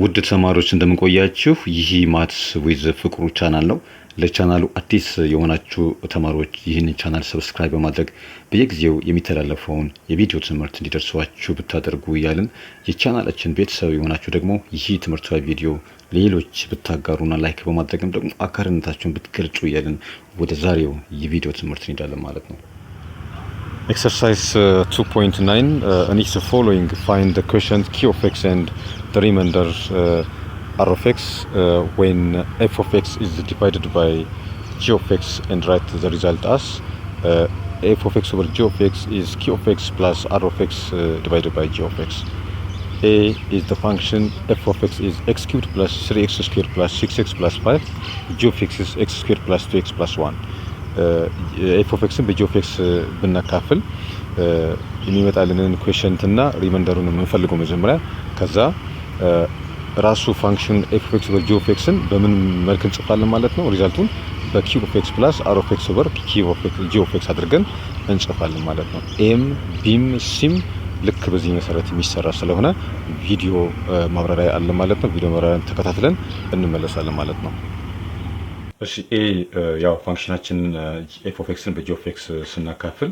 ውድ ተማሪዎች እንደምንቆያችሁ ይህ ማትስ ዊዝ ፍቅሩ ቻናል ነው። ለቻናሉ አዲስ የሆናችሁ ተማሪዎች ይህንን ቻናል ሰብስክራይብ በማድረግ በየጊዜው የሚተላለፈውን የቪዲዮ ትምህርት እንዲደርሷችሁ ብታደርጉ እያልን የቻናላችን ቤተሰብ የሆናችሁ ደግሞ ይህ ትምህርታዊ ቪዲዮ ሌሎች ብታጋሩና ላይክ በማድረግም ደግሞ አጋርነታችሁን ብትገልጹ እያልን ወደ ዛሬው የቪዲዮ ትምህርት እንሄዳለን ማለት ነው። Exercise 2.9 and it's the following. Find the quotient q of x and the remainder r of x when f of x is divided by g of x and write the result as f of x over g of x is q of x plus r of x divided by g of x. A is the function f of x is x cubed plus 3x squared plus 6x plus 5. g of x is x squared plus 2x plus 1. ኤፍ ኦፍ ኤክስን በጂ ኦፍ ኤክስ ብናካፍል የሚመጣልንን ኩዌሽንት እና ሪማይንደሩን የምንፈልገው መጀመሪያ ከዛ ራሱ ፋንክሽን ኤፍ ኦፍ ኤክስ ኦቨር ጂ ኦፍ ኤክስን በምን መልክ እንጽፋለን ማለት ነው። ሪዛልቱን በኪው ኦፍ ኤክስ ፕላስ አር ኦፍ ኤክስ ኦቨር ኪው ኦፍ ኤክስ ጂ ኦፍ ኤክስ አድርገን እንጽፋለን ማለት ነው። ኤም ቢም ሲም ልክ በዚህ መሰረት የሚሰራ ስለሆነ ቪዲዮ ማብራሪያ አለ ማለት ነው። ቪዲዮ ማብራሪያን ተከታትለን እንመለሳለን ማለት ነው። እሺ ኤ ያው ፋንክሽናችን ኤፍ ኦፍ ኤክስን በጂ ኦፍ ኤክስ ስናካፍል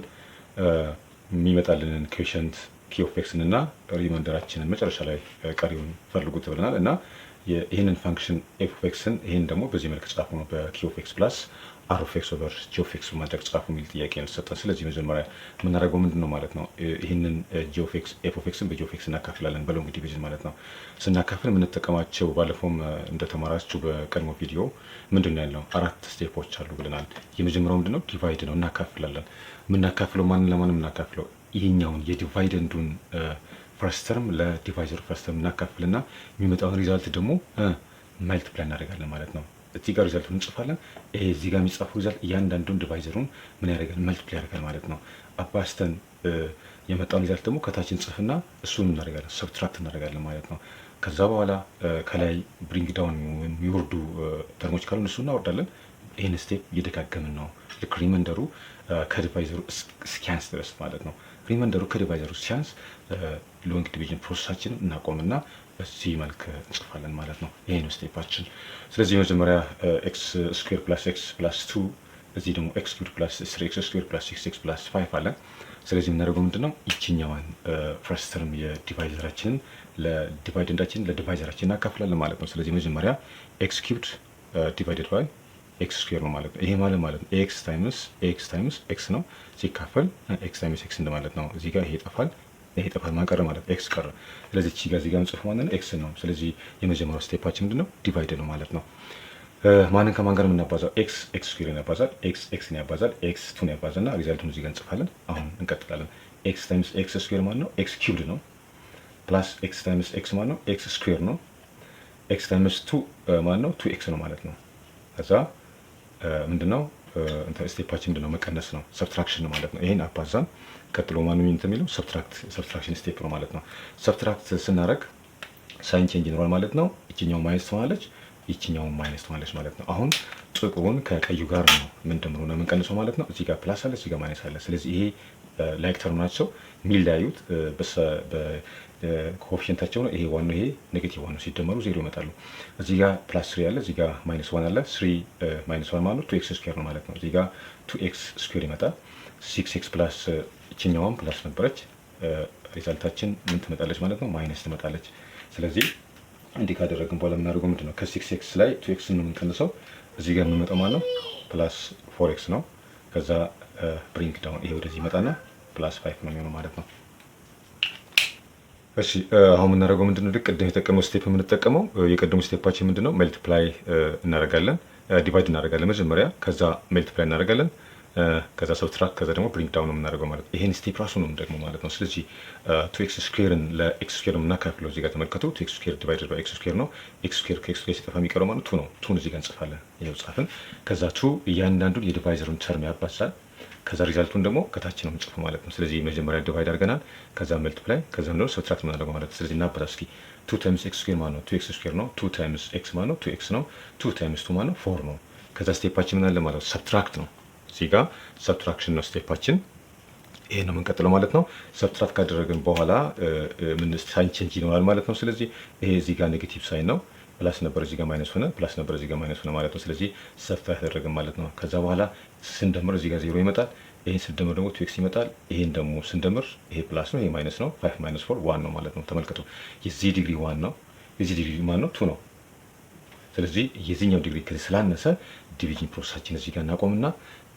የሚመጣልንን ኩዌሽንት ኪ ኦፍ ኤክስን እና ሪማይንደራችንን መጨረሻ ላይ ቀሪውን ፈልጉት ብለናል እና ይህንን ፋንክሽን ኤፍ ኦፍ ኤክስን ይህን ደግሞ በዚህ መልክ ጻፉ ነው። በኪ ኦፍ ኤክስ ፕላስ አር ኦፍ ኤክስ ኦቨር ጂ ኦፍ ኤክስ ማድረግ ጻፉ የሚል ጥያቄ ነው ተሰጠን። ስለዚህ መጀመሪያ የምናደርገው ምንድን ነው ማለት ነው፣ ይህንን ጂ ኦፍ ኤክስ ኤፍ ኦፍ ኤክስን በጂ ኦፍ ኤክስ እናካፍላለን በሎንግ ዲቪዥን ማለት ነው። ስናካፍል የምንጠቀማቸው ባለፈውም እንደተማራችሁ በቀድሞ ቪዲዮ ምንድን ነው ያለው አራት ስቴፖች አሉ ብለናል። የመጀመሪያው ምንድን ነው ዲቫይድ ነው፣ እናካፍላለን። የምናካፍለው ማንን ለማን የምናካፍለው ይሄኛውን የዲቫይደንዱን ፈርስት ተርም ለዲቫይዘር ፈርስት ተርም እናካፍልና የሚመጣውን ሪዛልት ደግሞ መልቲፕላይ እናደርጋለን ማለት ነው። እዚህ ጋር ሪዛልቱን እንጽፋለን። እዚህ ጋር የሚጻፈው ሪዛልት እያንዳንዱን ዲቫይዘሩን ምን ያደርጋል መልቲፕላይ ያደርጋል ማለት ነው። አባስተን የመጣውን ሪዛልት ደግሞ ከታች እንጽፍና እሱን እናደርጋለን ሰብትራክት እናደርጋለን ማለት ነው። ከዛ በኋላ ከላይ ብሪንግ ዳውን የሚወርዱ ተርሞች ካሉ እሱ እናወርዳለን። ይህን ስቴፕ እየደጋገምን ነው ልክ ሪማይንደሩ ከዲቫይዘሩ እስኪያንስ ድረስ ማለት ነው። ሪማይንደሩ ከዲቫይዘሩ ሲያንስ ሎንግ ዲቪዥን ፕሮሰሳችንን እናቆምና በዚህ መልክ እንጽፋለን ማለት ነው። ይሄ ነው ስቴፓችን። ስለዚህ መጀመሪያ ኤክስ ስኩዌር ፕላስ ኤክስ ፕላስ 2 እዚህ ደግሞ ኤክስ ኪዩብ ፕላስ 3ኤክስ ስኩዌር ፕላስ 6ኤክስ ፕላስ 5 አለን። ስለዚህ የምናደርገው ምንድነው ይችኛዋን ፈርስት ተርም የዲቫይዘራችንን ለዲቫይዘራችን እናካፍላለን ማለት ነው። ስለዚህ መጀመሪያ ኤክስ ኪዩብድ ዲቫይደድ ባይ ኤክስ ስኩዌር ነው ማለት ነው። ይሄ ማለት ነው ኤክስ ታይምስ ኤክስ ነው ሲካፈል ኤክስ ታይምስ ኤክስ እንደማለት ነው። እዚህ ጋር ይሄ ጠፋል ማቀረ ማለት ኤክስ ቀረ። ስለዚህ እዚህ ጋር እንጽፍ ማለት ነው ኤክስ ነው። ስለዚህ የመጀመሪያው ስቴፓችን ምንድነው ዲቫይድ ነው ማለት ነው። ማንን ከማን ጋር የምናባዛው ኤክስ ስኩዌርን ያባዛል፣ ኤክስን ያባዛል፣ ኤክስ 2ን ያባዛልና ሪዛልቱን እዚህ ጋር እንጽፋለን። አሁን እንቀጥላለን። ኤክስ ታይምስ ኤክስ ስኩዌር ማለት ነው ኤክስ ኪዩብድ ነው ፕላስ ኤክስ ታይምስ ኤክስ ማለት ነው ኤክስ ስኩዌር ነው። ኤክስ ታይምስ 2 ማለት ነው 2ኤክስ ነው ማለት ነው። ከዛ ምንድነው ስቴፓችን ምንድነው መቀነስ ነው ሰብትራክሽን ነው ማለት ነው። ይሄን አባዛን ቀጥሎ ማን ነው የሚለው ሰብትራክሽን ስቴፕ ነው ማለት ነው። ሰብትራክት ስናደርግ ሳይን ቼንጅ ይኖራል ማለት ነው። ይችኛው ማይነስ ትሆናለች፣ ይችኛው ማይነስ ትሆናለች ማለት ነው። አሁን ጥቁሩን ከቀዩ ጋር ነው ምንድነው ነው የምንቀንሰው ማለት ነው። እዚህ ጋር ፕላስ አለ፣ እዚህ ጋር ማይነስ አለ። ስለዚህ ይሄ ላይክ ተርም ናቸው የሚለያዩት ኮኤፊሽንታቸው ነው። ይሄ ዋናው ይሄ ኔጌቲቭ ዋናው ሲደመሩ ዜሮ ይመጣሉ። እዚህ ጋር ፕላስ 3 አለ፣ እዚህ ጋር ማይነስ 1 አለ። 3 ማይነስ 1 ማለት 2x ስኩዌር ነው ማለት ነው። እዚህ ጋር 2x ስኩዌር ይመጣል። 6x ፕላስ እችኛዋም ፕላስ ነበረች። ሪዛልታችን ምን ትመጣለች ማለት ነው ማይነስ ትመጣለች። ስለዚህ እንዲህ ካደረግን በኋላ የምናደርገው ምንድነው ከ6x ላይ 2x ነው የምንቀንሰው። እዚህ ጋር የምንመጣው ማለት ነው ፕላስ 4x ነው። ከዛ ብሪንግ ዳውን ይሄ ወደዚህ ይመጣና ፕላስ 5 ነው የሚሆነው ማለት ነው። እሺ አሁን የምናደርገው ምንድነው ቅድም የተጠቀመው ስቴፕ የምንጠቀመው የቀደሙ ስቴፓችን ምንድነው መልቲፕላይ እናደርጋለን፣ ዲቫይድ እናደርጋለን መጀመሪያ፣ ከዛ መልቲፕላይ እናደርጋለን፣ ከዛ ሰብትራክት፣ ከዛ ደግሞ ብሪንግ ዳውን ነው የምናደርገው ማለት ነው። ይሄን ስቴፕ ራሱ ነው ደግሞ ማለት ነው። ስለዚህ 2x ስኩዌርን ለኤክስ ስኩዌር የምናካፍለው እዚህ ጋር ተመልከቱ። 2x ስኩዌር ዲቫይደድ ባይ ኤክስ ስኩዌር ነው። ኤክስ ስኩዌር ከኤክስ ስኩዌር ሲጠፋ የሚቀረው ማለት 2 ነው። 2 እዚህ ጋር እንጽፋለን። ይሄው ጻፍን። ከዛ 2 እያንዳንዱን የዲቫይዘሩን ተርም ያባዛል። ከዛ ሪዛልቱን ደግሞ ከታች ነው የምንጽፈው ማለት ነው። ስለዚህ መጀመሪያ ዲቫይድ አድርገናል፣ ከዛ መልቲፕላይ፣ ከዛ ነው ሰብትራክት የምናደርገው ማለት ነው። ስለዚህ እናባዛ እስኪ 2 ታይምስ ኤክስ ስኩዌር ማለት ነው 2x ስኩዌር ነው። 2 ታይምስ ኤክስ ማለት ነው 2x ነው። 2 ታይምስ 2 ማለት ነው 4 ነው። ከዛ ስቴፓችን ምን አለ ማለት ነው ሰብትራክት ነው። እዚህ ጋር ሰብትራክሽን ነው ስቴፓችን። ይሄ ነው የምንቀጥለው ማለት ነው። ሰብትራክት ካደረግን በኋላ ምን ሳይን ቼንጅ ይኖራል ማለት ነው። ስለዚህ ይሄ እዚህ ጋር ኔጌቲቭ ሳይን ነው። ፕላስ ነበር እዚህ ጋር ማይነስ ሆነ፣ ፕላስ ነበር እዚህ ጋር ማይነስ ሆነ ማለት ነው። ስለዚህ ሰብትራክት ያደረግን ማለት ነው። ከዛ በኋላ ስንደምር እዚህ ጋር 0 ይመጣል። ይሄን ስንደምር ደግሞ 2x ይመጣል። ይሄን ደግሞ ስንደምር ይሄ ፕላስ ነው፣ ይሄ ማይነስ ነው። 5 ማይነስ 4 1 ነው ማለት ነው። ተመልከቱ። የዚህ ዲግሪ 1 ነው፣ የዚህ ዲግሪ ማን ነው? 2 ነው። ስለዚህ የዚህኛው ዲግሪ ከዚህ ስላነሰ ዲቪዥን ፕሮሰሳችን እዚህ ጋር እናቆምና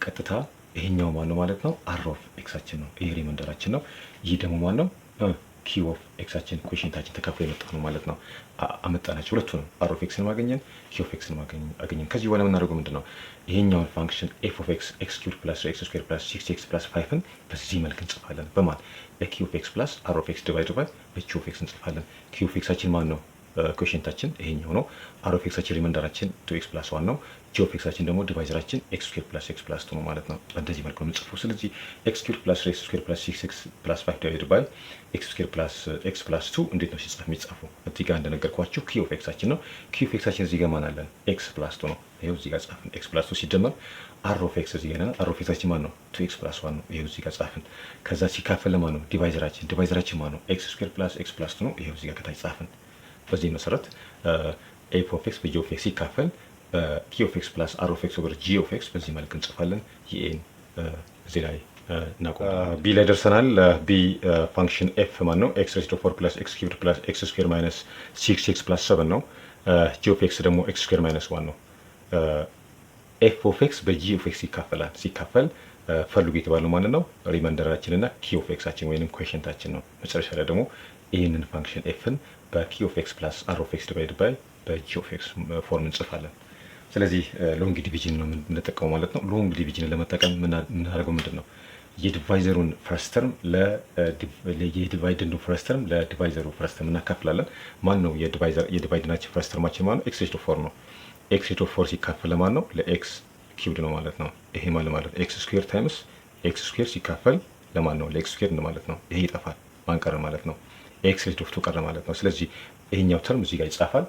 ቀጥታ ይሄኛው ማን ነው ማለት ነው? አር ኦፍ ኤክሳችን ነው። ይሄ ሪመንደራችን ነው። ይህ ደግሞ ማን ነው? ኪው ኦፍ ኤክሳችን ኮኤፊሺየንታችን ተካፍሎ የመጣ ነው ማለት ነው። አመጣናቸው ሁለቱንም አር ኦፍ ኤክስን ማገኘን፣ ኪው ኦፍ ኤክስን አገኘን። ከዚህ በኋላ የምናደርገው ምንድን ነው? ይሄኛውን ፋንክሽን ኤፍ ኦፍ ኤክስ ኤክስ ኪዩብ ፕላስ ኤክስ ስኩዌር ፕላስ 6x ፕላስ 5ን በዚህ መልክ እንጽፋለን። በማን በኪው ኦፍ ኤክስ ፕላስ አር ኦፍ ኤክስ ዲቫይድ ባይ በኪው ኦፍ ኤክስ እንጽፋለን። ኪው ኦፍ ኤክሳችን ማን ነው? ኮኤፊሺየንታችን ይሄኛው ነው። አር ኦፍ ኤክሳችን ሪመንደራችን 2x ፕላስ 1 ነው። ጂ ኦፍ ኤክሳችን ደግሞ ዲቫይዘራችን ኤክስ ስኩዌር ፕላስ ኤክስ ፕላስ 2 ነው ማለት ነው። በእንደዚህ መልኩ ነው የምንጽፈው። ስለዚህ ኤክስ ስኩዌር ፕላስ ኤክስ ስኩዌር ፕላስ 6x ፕላስ 5 ዲቫይድ ባይ ኤክስ ስኩዌር ፕላስ ኤክስ ፕላስ 2 እንዴት ነው ሲጻፍ የሚጻፈው? እዚህ ጋር እንደነገርኳችሁ ኪ ኦፍ ኤክሳችን ነው። ኪ ኦፍ ኤክሳችን እዚህ ጋር ማን አለን? ኤክስ ፕላስ 2 ነው። ይሄው እዚህ ጋር ጻፍን። ኤክስ ፕላስ 2 ሲደመር አር ኦፍ ኤክስ እዚህ ጋር አር ኦፍ ኤክሳችን ማን ነው? 2x ፕላስ 1 ነው። ይሄው እዚህ ጋር ጻፍን። ከዛ ሲካፈል ለማን ነው? ዲቫይዘራችን ማን ነው? ኤክስ ስኩዌር ፕላስ ኤክስ ፕላስ 2 ነው። ይሄው እዚህ ጋር ከታች ጻፍን። በዚህ መሰረት ኤፍ ኦፍ ኤክስ በጂ ኦፍ ኤክስ ሲካፈል ኪ ኦፍ ኤክስ ፕላስ አር ኦፍ ኤክስ ኦቨር ጂ ኦፍ ኤክስ በዚህ መልክ እንጽፋለን። ይኤን እዚህ ላይ እናቆም። ቢ ላይ ደርሰናል። ቢ ፋንክሽን ኤፍ ማን ነው? ኤክስ ሬዝድ ቱ 4 ፕላስ ኤክስ ኪዩብድ ፕላስ ኤክስ ስኩዌር ማይነስ 6x ፕላስ 7 ነው። ጂ ኦፍ ኤክስ ደግሞ ኤክስ ስኩዌር ማይነስ 1 ነው። ኤፍ ኦፍ ኤክስ በጂ ኦፍ ኤክስ ይካፈላል። ሲካፈል ፈልጉ የተባለው ማለት ነው ሪመንደራችን እና ኪ ኦፍ ኤክሳችን ወይንም ኮኤፊሺየንታችን ነው። መጨረሻ ላይ ደግሞ ይህንን ፋንክሽን ኤፍን በኪ ኦፍ ኤክስ ፕላስ አር ኦፍ ኤክስ ዲቫይድ ባይ በጂ ኦፍ ኤክስ ፎርም እንጽፋለን። ስለዚህ ሎንግ ዲቪዥን ነው የምንጠቀመው ማለት ነው። ሎንግ ዲቪዥንን ለመጠቀም የምናደርገው ምንድን ነው? የዲቫይዘሩን ፈርስት ተርም የዲቫይደንዱ ፈርስት ተርም ለዲቫይዘሩ ፈርስት ተርም እናካፍላለን። ማን ነው የዲቫይደናችን ፈርስት ተርማችን ማለት ነው? ኤክስ ሬዝድ ቱ 4 ነው። ኤክስ ሬዝድ ቱ 4 ሲካፈል ለማን ነው? ለኤክስ ኪዩብድ ነው ማለት ነው። ይሄ ማለት ኤክስ ስኩዌር ታይምስ ኤክስ ስኩዌር ሲካፈል ለማን ነው? ለኤክስ ስኩዌር ነው ማለት ነው። ይሄ ይጠፋል። ማን ቀረ ማለት ነው? ኤክስ ሬዝድ ቱ 2 ቀረ ማለት ነው። ስለዚህ ይሄኛው ተርም እዚህ ጋር ይጻፋል።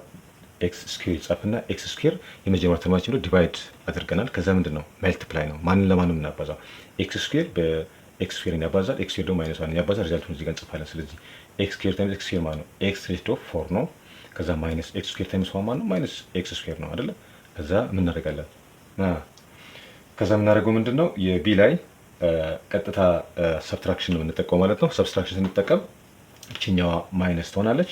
ኤክስ ስኩዌር ይጻፍና ኤክስ ስኩዌር የመጀመሪያው ተርማችን ነው ዲቫይድ አድርገናል። ከዛ ምንድን ነው መልቲፕላይ ነው። ማንን ለማንም እናባዛው? ኤክስ ስኩዌር በኤክስ ስኩዌር ያባዛል። ኤክስ ስኩዌር ደግሞ ማይነስ 1 ያባዛል። ሪዛልቱን እዚህ ጋር እንጽፋለን። ስለዚህ ኤክስ ስኩዌር ታይምስ ኤክስ ስኩዌር ማለት ነው ኤክስ ሬዝድ ቱ 4 ነው። ከዛ ማይነስ ኤክስ ስኩዌር ታይምስ 1 ማለት ነው ማይነስ ኤክስ ስኩዌር ነው አይደለ? ከዛ ምን እናደርጋለን? ከዛ የምናደርገው ምንድን ነው? የቢ ላይ ቀጥታ ሰብትራክሽን ነው የምንጠቀመው ማለት ነው። ሰብትራክሽን ስንጠቀም ይችኛዋ ማይነስ ትሆናለች፣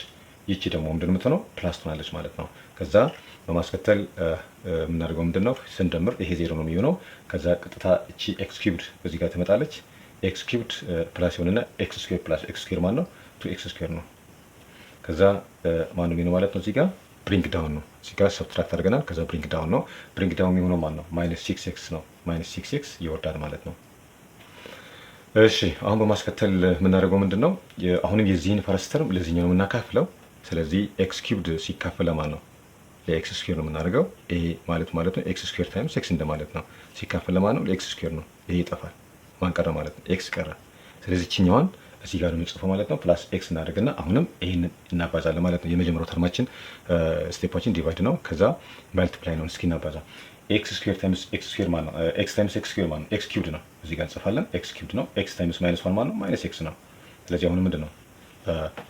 ይቺ ደግሞ ምንድን የምትሆነው ፕላስ ትሆናለች ማለት ነው። ከዛ በማስከተል የምናደርገው ምንድን ነው? ስንደምር ይሄ 0 ነው የሚሆነው። ከዛ ቀጥታ እቺ ኤክስ ኪዩብድ እዚህ ጋር ትመጣለች። ኤክስ ኪዩብድ ፕላስ ይሆንና ኤክስ ስኩዌር ፕላስ ኤክስ ስኩዌር ማለት ነው 2x ስኩዌር ነው። ከዛ ማን ነው የሚሆነው ማለት ነው? እዚህ ጋር ብሪንግ ዳውን ነው። እዚህ ጋር ሰብትራክት አድርገናል። ከዛ ብሪንግ ዳውን ነው። ብሪንግ ዳውን የሚሆነው ማን ነው? ማይነስ 6x ነው። ማይነስ 6x ይወርዳል ማለት ነው። እሺ አሁን በማስከተል የምናደርገው ምንድን ነው? አሁንም የዚህን ፈርስት ተርም ለዚህኛው ነው የምናካፍለው። ስለዚህ ኤክስ ኪዩብድ ሲካፈል ለማን ነው? ለኤክስ ስኩዌር ነው የምናደርገው። ይሄ ማለት ነው ኤክስ ስኩዌር ታይምስ ኤክስ እንደማለት ነው። ሲካፈል ለማን ነው? ለኤክስ ስኩዌር ነው። ይሄ ይጠፋል። ማን ቀረ ማለት ነው? ኤክስ ቀረ። ስለዚህ እችኛዋን እዚህ ጋር የምንጽፈው ማለት ነው ፕላስ ኤክስ እናደርግና አሁንም ይሄን እናባዛለን ማለት ነው። የመጀመሪያው ተርማችን ስቴፓችን ዲቫይድ ነው። ከዛ መልቲፕላይ ነው። እስኪ እናባዛ። ኤክስ ስኩዌር ታይምስ ኤክስ ስኩዌር ማለት ነው ኤክስ ታይምስ ኤክስ ስኩዌር ማለት ነው ኤክስ ኪዩብድ ነው። እዚህ ጋር እንጽፋለን ኤክስ ኪዩብድ ነው። ኤክስ ታይምስ ማይነስ 1 ማለት ነው ማይነስ ኤክስ ነው። ስለዚህ አሁንም ምንድን ነው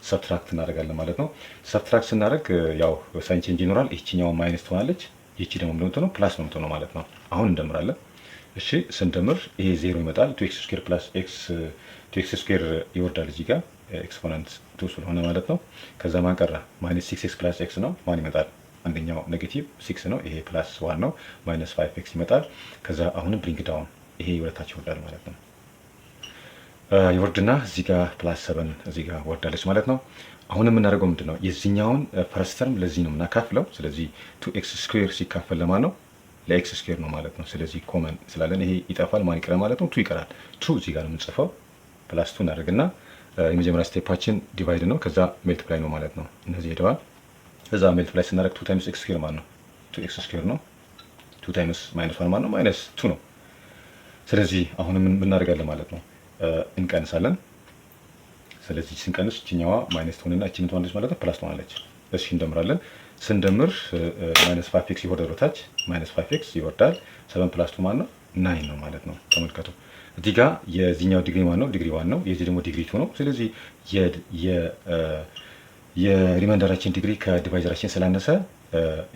ሰብትራክት እናደርጋለን ማለት ነው። ሰብትራክት ስናደርግ ያው ሳይን ቼንጅ ይኖራል። ይቺኛው ማይነስ ትሆናለች፣ ይቺ ደግሞ ምንድን ነው ፕላስ ነው የምትሆነው ማለት ነው። አሁን እንደምራለን። እሺ ስንደምር ይሄ 0 ይመጣል። 2x ስኩዌር ፕላስ ኤክስ 2x ስኩዌር ይወርዳል እዚህ ጋር ኤክስፖነንት 2 ስለሆነ ማለት ነው። ከዛ ማን ቀረ? ማይነስ 6x ፕላስ ኤክስ ነው። ማን ይመጣል? አንደኛው ኔጌቲቭ 6 ነው። ይሄ ፕላስ 1 ነው። ማይነስ 5x ይመጣል። ከዛ አሁንም ብሪንግ ዳውን ይሄ ወደታች ይወርዳል ማለት ነው። ይወርድና እዚህ ጋር ፕላስ 7 እዚህ ጋር ወርዳለች ማለት ነው። አሁን የምናደርገው ምንድን ነው? የዚህኛውን ፈርስት ተርም ለዚህ ነው የምናካፍለው። ስለዚህ 2x ስኩዌር ሲካፈል ለማን ነው? ለኤክስ ስኩዌር ነው ማለት ነው። ስለዚህ ኮመን ስላለን ይሄ ይጠፋል። ማን ይቀራል ማለት ነው? 2 ይቀራል። 2 እዚህ ጋር ነው የምንጽፈው። ፕላስ 2 እናደርግና የመጀመሪያ ስቴፓችን ዲቫይድ ነው። ከዛ መልቲፕላይ ነው ማለት ነው። እነዚህ ሄደዋል። ከዛ መልቲፕላይ ስናደርግ 2 ታይምስ ኤክስ ስኩዌር ማለት ነው 2x ስኩዌር ነው። 2 ታይምስ ማይነስ 1 ማለት ነው ማይነስ 2 ነው። ስለዚህ አሁን ምን እናደርጋለን ማለት ነው? እንቀንሳለን። ስለዚህ ስንቀንስ እችኛዋ ማይነስ ትሆንና እቺ ምን ትሆናለች ማለት ነው? ፕላስ ትሆናለች። እሺ እንደምራለን። ስንደምር ማይነስ 5x ይወርዳል ወታች። ማይነስ 5x ይወርዳል። 7 ፕላስ 2 ማለት ነው 9 ነው ማለት ነው። ተመልከቱ። እዚህ ጋር የዚህኛው ዲግሪ ማን ነው? ዲግሪ 1 ነው። የዚህ ደግሞ ዲግሪ 2 ነው። ስለዚህ የሪማይንደራችን ዲግሪ ከዲቫይዘራችን ስላነሰ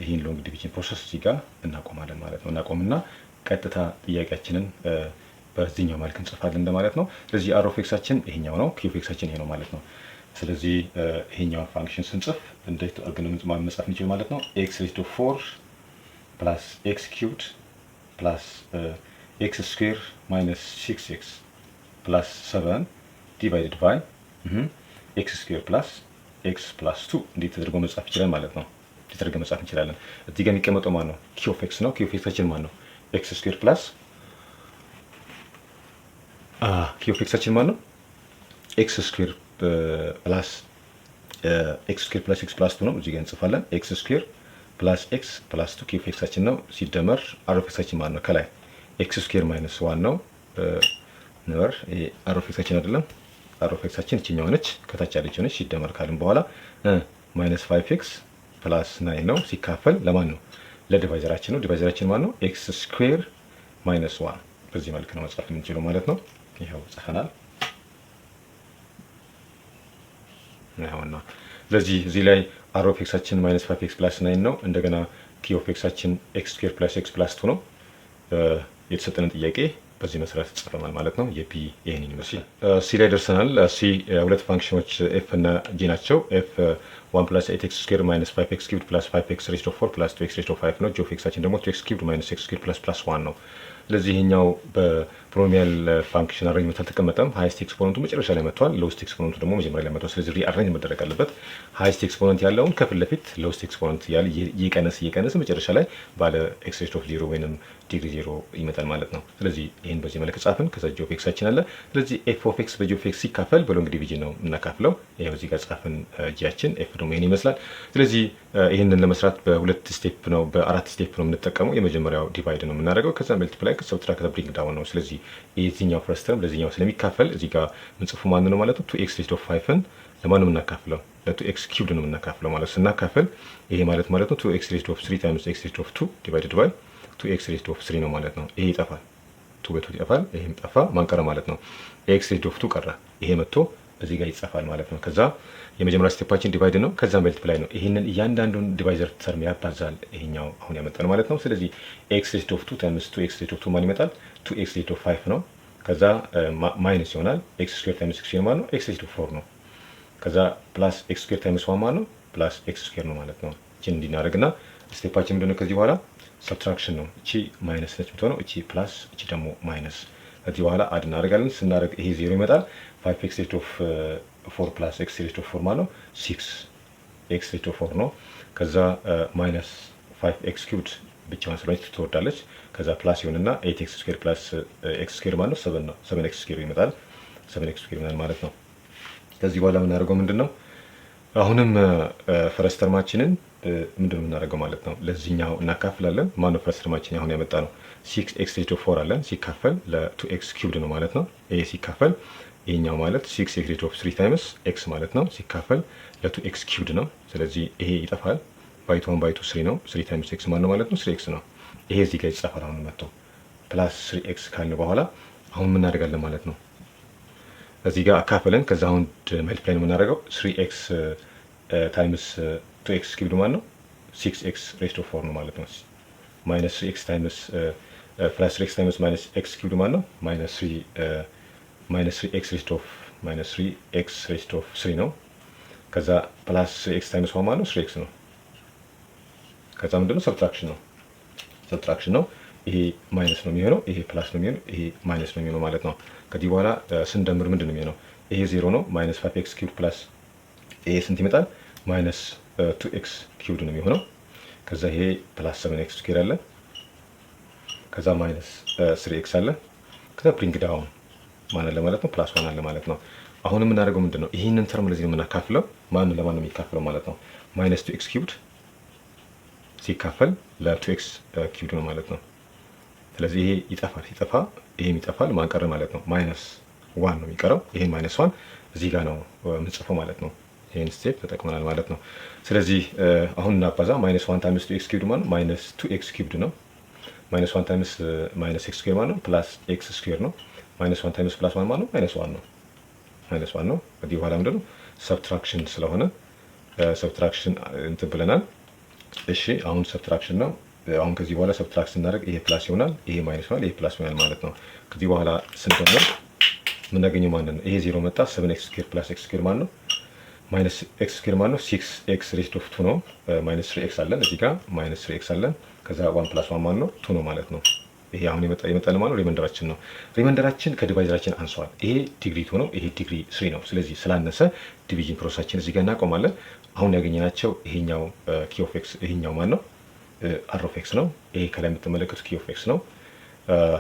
ይህን ሎንግ ዲቪዥን ፕሮሰስ እዚህ ጋር እናቆማለን ማለት ነው። እናቆምና ቀጥታ ጥያቄያችንን በዚህኛው መልክ እንጽፋለን እንደማለት ነው። ስለዚህ አር ኦፍ ኤክሳችን ይሄኛው ነው፣ ኪው ኦፍ ኤክሳችን ይሄ ነው ማለት ነው። ስለዚህ ይሄኛው ፋንክሽን ስንጽፍ እንዴት አድርገን መጻፍ እንችል ማለት ነው? ኤክስ ሬዝ ቱ 4 ፕላስ ኤክስ ኪውብድ ፕላስ ኤክስ ስኩዌር ማይነስ 6x ፕላስ 7 ዲቫይድድ ባይ ኤክስ ስኩዌር ፕላስ ኤክስ ፕላስ 2 እንዴት ተደርጎ መጻፍ ይችላል ማለት ነው። እንዴት ተደርገን መጻፍ እንችላለን? እዚህ ጋር የሚቀመጠው ማን ነው? ኪው ኦፍ ኤክስ ነው። ኪው ኦፍ ኤክሳችን ማን ነው? ኤክስ ስኩዌር ፕላስ ኪው ኦፍ ኤክሳችን ማን ነው? ኤክስ ስኩዌር ፕላስ ኤክስ ስኩዌር ፕላስ ኤክስ ፕላስ 2 ነው። እዚህ ጋር እንጽፋለን። ኤክስ ስኩዌር ፕላስ ኤክስ ፕላስ 2 ኪው ኦፍ ኤክሳችን ነው። ሲደመር አር ኦፍ ኤክሳችን ማን ነው? ከላይ ኤክስ ስኩዌር ማይነስ 1 ነው። ነበር ይሄ አር ኦፍ ኤክሳችን አይደለም። አር ኦፍ ኤክሳችን እቺኛው ነች፣ ከታች ያለችው ነች። ሲደመር ካልን በኋላ ማይነስ 5x ፕላስ 9 ነው። ሲካፈል ለማን ነው? ለዲቫይዘራችን ነው። ዲቫይዘራችን ማን ነው? ኤክስ ስኩዌር ማይነስ 1። በዚህ መልክ ነው መጻፍ የምንችለው ማለት ነው። ይሄው ጽፈናል። ይሄውና ስለዚህ እዚህ ላይ አር ኦፍ ኤክሳችን ማይነስ 5x ፕላስ 9 ነው። እንደገና ኪው ኦፍ ኤክሳችን ኤክስ ስኩዌር ፕላስ ኤክስ ፕላስ 2 ነው። የተሰጠንን ጥያቄ በዚህ መሰረት ጽፈናል ማለት ነው። የፒ ይሄንን ይመስላል። ሲ ላይ ደርሰናል። ሲ ሁለት ፋንክሽኖች ኤፍ እና ጂ ናቸው። ኤፍ 1 ፕላስ 8x ስኩዌር ማይነስ 5x ኪዩብድ ፕላስ 5x ሬዝድ ቱ 4 ፕላስ 2x ሬዝድ ቱ 5 ነው። ጂ ኦፍ ኤክሳችን ደግሞ 2x ኪዩብድ ማይነስ x ስኩዌር ፕላስ 1 ነው። ስለዚህ ይሄኛው በፖሊኖሚያል ፋንክሽን አሬንጅመንት አልተቀመጠም። ሃይስት ኤክስፖነንቱ መጨረሻ ላይ መጥቷል። ሎውስት ኤክስፖነንቱ ደግሞ መጀመሪያ ላይ መጥቷል። ስለዚህ ሪአሬንጅ መደረግ አለበት። ሃይስት ኤክስፖነንት ያለውን ከፊት ለፊት ሎውስት ኤክስፖነንት ያለ እየቀነሰ መጨረሻ ላይ ባለ ኤክስ ሬዝድ ኦፍ 0 ወይንም ዲግሪ 0 ይመጣል ማለት ነው። ስለዚህ ይሄን በዚህ መልክ ጻፍን። ከዛ ጂ ኦፍ ኤክሳችን አለ። ስለዚህ ኤፍ ኦፍ ኤክስ በጂ ኦፍ ኤክስ ሲካፈል በሎንግ ዲቪዥን ነው የምናካፍለው። ይሄው እዚህ ጋር ጻፍን። ጂያችን ኤፍ ደግሞ ይሄን ይመስላል። ስለዚህ ይሄንን ለመስራት በሁለት ስቴፕ ነው በአራት ስቴፕ ነው የምንጠቀመው። የመጀመሪያው ዲቫይድ ነው የምናደርገው። ከዛ መልቲፕላይ ከሰብትራክት ብሪንግ ዳውን ነው። ስለዚህ የዚህኛው ፈርስት ተርም ለዚህኛው ስለሚካፈል እዚህ ጋር ምንጽፉ ማን ነው ማለት ነው? 2x ሬዝድ ኦፍ 5ን ለማን ነው የምናካፍለው? ለ2x ኪዩብድ ነው የምናካፍለው ማለት ነው። ስናካፍል ይሄ ማለት ነው 2x ሬዝድ ኦፍ 3 ታይምስ x ሬዝድ ኦፍ 2 ዲቫይድድ ባይ 2x ሬዝድ ኦፍ 3 ነው ማለት ነው። ይሄ ይጠፋል። 2 በ2 ይጠፋል። ይሄም ጠፋ። ማን ቀረ ማለት ነው? x ሬዝድ ኦፍ 2 ቀረ። ይሄ መጥቶ እዚህ ጋር ይጻፋል ማለት ነው። ከዛ የመጀመሪያ ስቴፓችን ዲቫይድ ነው። ከዛ መልቲፕላይ ነው። ይሄንን እያንዳንዱን ዲቫይዘር ተርም ያባዛል። ይሄኛው አሁን ያመጣነው ማለት ነው። ስለዚህ x ሬዝድ ኦፍ 2 ታይምስ 2x ሬዝድ ኦፍ 2 ማን ይመጣል? 2x ሬዝድ ኦፍ 5 ነው። ከዛ ማይነስ ይሆናል። x ስኩዌር ታይምስ x ስኩዌር ማለት ነው x ሬዝድ ኦፍ 4 ነው። ከዛ ፕላስ x ስኩዌር ታይምስ 1 ማለት ነው ፕላስ x ስኩዌር ነው ማለት ነው። እቺን እንዲናደርግና ስቴፓችን ምንድነው? ከዚህ በኋላ ሰብትራክሽን ነው። እቺ ማይነስ ነች የምትሆነው፣ እቺ ፕላስ፣ እቺ ደግሞ ማይነስ። ከዚህ በኋላ አድ እናደርጋለን። ስናደርግ ይሄ 0 ይመጣል። 5x ሬዝድ ኦፍ 4 ፕላስ x ሬዝድ ኦፍ 4 ማለት ነው 6x ሬዝድ ኦፍ 4 ነው። ከዛ ማይነስ 5x ኪዩብድ ብቻዋን ስለሆነች ትወርዳለች። ከዛ ፕላስ ይሆንና 8x ስኩዌር ፕላስ x ስኩዌር ማለት ነው 7 ነው። 7x ስኩዌር ይመጣል። 7x ስኩዌር ይመጣል ማለት ነው። ከዚህ በኋላ የምናደርገው ምንድነው? አሁንም ፈረስት ተርማችንን ምንድነው የምናደርገው ማለት ነው? ለዚህኛው እናካፍላለን። ማነው ፈረስት ተርማችን አሁን ያመጣ ነው? 6x ሬዝድ ኦፍ 4 አለን ሲካፈል ለ2x ኪዩብድ ነው ማለት ነው። ይሄ ሲካፈል ይሄኛው ማለት 6x ሬዝድ ኦፍ 3 ታይምስ x ማለት ነው ሲካፈል ለ2x ኪዩብድ ነው። ስለዚህ ይሄ ይጠፋል። ባይቱ 1 ባይቱ 3 ነው። 3 ታይምስ x ማለት ነው ማለት ነው 3x ነው። ይሄ እዚህ ጋር ይጻፋል። አሁን መጥቶ ፕላስ 3x ካልን በኋላ አሁን ምን እናደርጋለን ማለት ነው? እዚህ ጋር አካፈለን። ከዛ አሁን መልቲፕላይ ነው የምናደርገው 3x ታይምስ 2x ኪዩብድ ማለት ነው 6x ሬዝድ ኦፍ 4 ነው ማለት ነው። ማይነስ 3x ታይምስ ፕላስ 3x ታይምስ ማይነስ x ኪዩብድ ማለት ነው ማይነስ 3x ሬዝድ ኦፍ ማይነስ 3x ሬዝድ ኦፍ 3 ነው። ከዛ ፕላስ 3x ታይምስ 1 ማለት ነው 3x ነው። ከዛ ምንድነው? ሰብትራክሽን ነው። ሰብትራክሽን ነው። ይሄ ማይነስ ነው የሚሆነው፣ ይሄ ፕላስ ነው የሚሆነው፣ ይሄ ማይነስ ነው የሚሆነው ማለት ነው። ከዚህ በኋላ ስንደምር ምንድን ነው የሚሆነው? ይሄ 0 ነው። ማይነስ 5x ኪዩብድ ፕላስ ይሄ ስንት ይመጣል? ማይነስ 2x ኪዩብድ ነው የሚሆነው። ከዛ ይሄ ፕላስ 7x ስኩዌር አለ። ከዛ ማይነስ 3x አለ። ከዛ ብሪንግ ዳውን ማን አለ ማለት ነው? ፕላስ 1 አለ ማለት ነው። አሁን የምናደርገው ምንድን ነው? ይህንን ተርም ለዚህ የምናካፍለው ማን ለማን ነው የሚካፍለው ማለት ነው? ማይነስ 2x ኪዩብድ ሲካፈል ለ2x ኪዩብድ ነው ማለት ነው። ስለዚህ ይሄ ይጠፋል። ሲጠፋ ይሄም ይጠፋል። ማን ቀረ ማለት ነው? ማይነስ 1 ነው የሚቀረው። ይሄን ማይነስ 1 እዚህ ጋር ነው የምንጽፈው ማለት ነው። ይሄን ስቴፕ ተጠቅመናል ማለት ነው። ስለዚህ አሁን እናባዛ። ማይነስ 1 ታይምስ 2x ኪዩብድ ማለት ማይነስ 2x ኪዩብድ ነው። ማይነስ 1 ታይምስ ማይነስ x ስኩዌር ማለት ነው ፕላስ x ስኩዌር ነው። -1 ታይምስ +1 ማለት ነው -1 ነው። -1 ነው። ከዚህ በኋላ ምንድነው ሰብትራክሽን ስለሆነ ሰብትራክሽን እንትን ብለናል። እሺ አሁን ሰብትራክሽን ነው። አሁን ከዚህ በኋላ ሰብትራክት ስናደርግ ይሄ ፕላስ ይሆናል፣ ይሄ ማይነስ ይሆናል፣ ይሄ ፕላስ ይሆናል ማለት ነው። ከዚህ በኋላ ስንደምር የምናገኘው ማለት ነው ይሄ 0 መጣ 7x² + x² ማለት ነው ማይነስ x² ማለት ነው 6x ሬዝድ ኦፍ 2 ነው። ማይነስ 3x አለን እዚህ ጋር ማይነስ 3x አለን። ከዛ 1 + 1 ማለት ነው 2 ነው ማለት ነው። ይሄ አሁን የመጣልን ማለት ነው ሪማይንደራችን ነው። ሪማይንደራችን ከዲቫይዘራችን አንሷል። ይሄ ዲግሪ 2 ነው፣ ይሄ ዲግሪ 3 ነው። ስለዚህ ስላነሰ ዲቪዥን ፕሮሰሳችን እዚህ ጋር እናቆማለን። አሁን ያገኘናቸው ይሄኛው ኪ ኦፍ ኤክስ ይሄኛው ማለት ነው አር ኦፍ ኤክስ ነው። ይሄ ከላይ የምትመለከቱት ኪ ኦፍ ኤክስ ነው።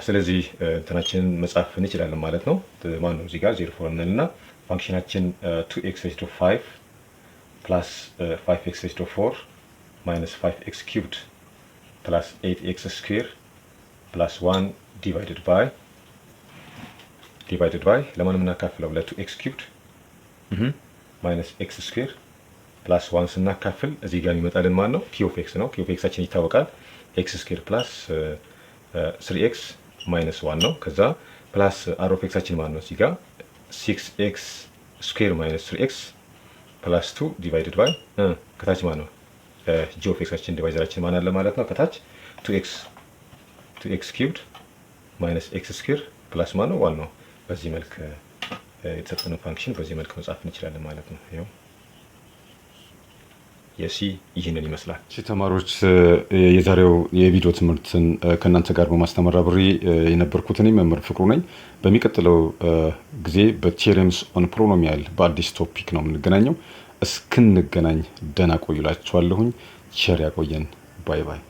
ስለዚህ እንትናችንን መጻፍ እንችላለን ማለት ነው። ማን ነው እዚህ ጋር 0 እንልና ፋንክሽናችን 2x raised to 5 plus 5x raised to 4 minus 5x cubed plus 8x square plus 1 divided by ለማን የምናካፍለው ለ2x cubed minus x square plus 1 ስናካፍል እዚህ ጋር የሚመጣልን ማን ነው q of x ነው። q of x አችን ይታወቃል x square plus 3x minus 1 ነው። ከዛ ፕላስ r of x አችን ማን ነው እዚህ ጋር 6x square minus 3x plus 2 divided by ከታች ማን ነው g of x አችን ዲቫይዘራችን ማን አለ ማለት ነው። ከታች 2x cubed minus x square plus ማን ነው 1 ነው። በዚህ መልክ የተሰጠነው ፋንክሽን በዚህ መልክ መጻፍ እንችላለን ማለት ነው። ይሄው የሲ ይህንን ይመስላል። እሺ ተማሪዎች የዛሬው የቪዲዮ ትምህርትን ከእናንተ ጋር በማስተማር አብሬ የነበርኩት እኔ መምህር ፍቅሩ ነኝ። በሚቀጥለው ጊዜ በቴረምስ ኦን ፖሊኖሚያል በአዲስ ቶፒክ ነው የምንገናኘው። እስክንገናኝ ደህና ቆዩላችኋለሁኝ። ቸር ያቆየን። ባይ ባይ።